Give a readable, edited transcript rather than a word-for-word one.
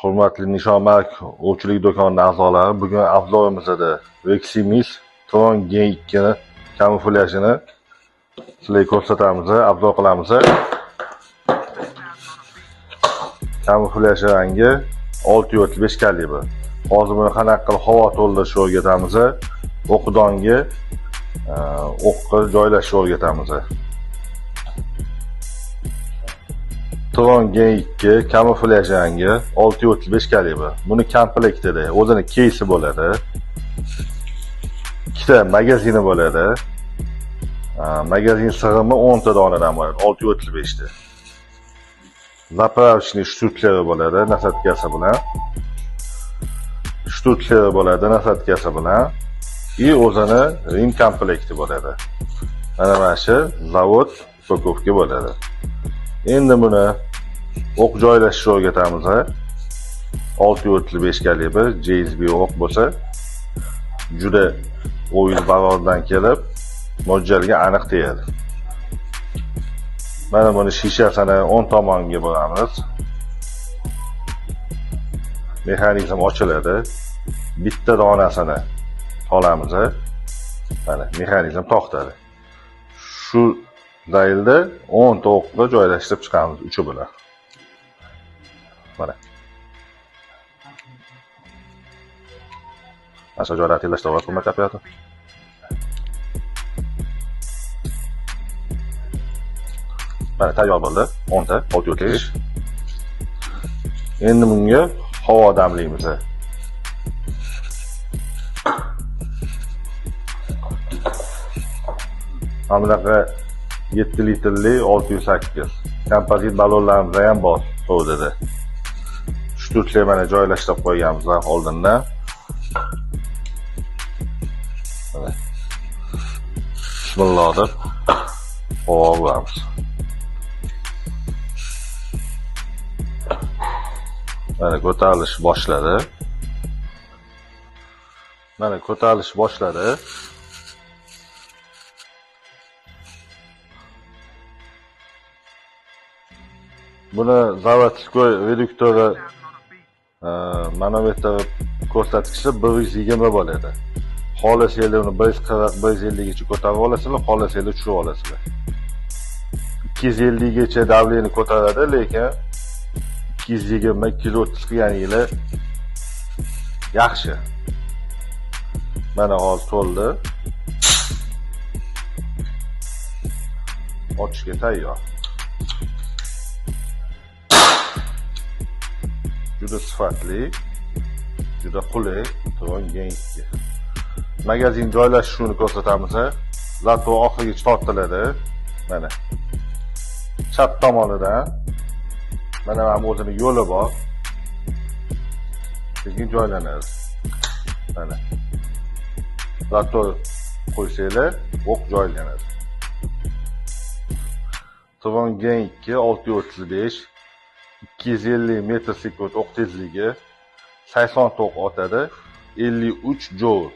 Hurmatli Nishonmark ovchilik do'koni a'zolari, bugun obzorimizda Veximis Tron Gen 2 ni kamuflyajini sizlarga ko'rsatamiz, obzor qilamiz. Kamuflyaj rangi 6.5 kalibr. Hozir buni qanaqa qilib havo to'ldirishni o'rgatamiz. O'qdonga o'qqa joylashni o'rgatamiz. Tron Gen 2 kamuflyaj rangi 6.5 kalibr. Buni komplektida o'zini keysi bo'ladi. Ikkita magazini bo'ladi. Magazin sig'imi 10 ta donadan bo'ladi, 6.5 ta. Zapravочный shtutlari bo'ladi, nasatkasi bilan. Shtutlari bo'ladi, nasatkasi bilan. И o'zini rim komplekti bo'ladi. Mana shu zavod upakovka bo'ladi. Endi buni o'q joylashni o'rgatamiz. 6.5 kalibr JSB o'q bo'lsa, juda o'yin barordan kelib, mo'ljalga aniq tegadi. Mana buni shishasini 10 tomonga bo'lamiz. Mexanizm ochiladi. Bitta donasini olamiz. Mana mexanizm to'xtadi. Shu daylda 10 ta o'qni joylashtirib chiqamiz uchi bilan. Mana. Asha joylarni tenglashtirib hurmat yapyapti. Mana tayyor bo'ldi. 10 ta 6.5. Endi bunga havo damlaymiz. Hamlaqa 7 litrli 608. Kompozit ballonlarimiz ham bor suvda. Shtutlari mana joylashtirib qo'yganmiz oldindan. Bismillah deb havo uramiz. Mana ko'tarilish boshladi. Mana ko'tarilish boshladi. Buni zavodskoy reduktori manometr ko'rsatkichi 120 bo'ladi. Xohlasangiz uni 140, 150 gacha ko'tarib olasizlar, xohlasangiz tushirib olasizlar. 250 gacha davleni ko'taradi, lekin 220, 230 qilganingiz yaxshi. Mana hozir to'ldi. Ochishga tayyor. Juda sifatli, juda qulay Tron Gen 2. Magazin joylashishini ko'rsatamiz. Zato oxirigacha tortiladi. Mana. Chap tomonidan mana o'zining yo'li bor. Sekin joylanadi. Mana. Zato qo'ysanglar, o'q joylanadi. Tron Gen 2 6.35 250 metr sekund o'q tezligi, 80 o'q otadi, 53 joule.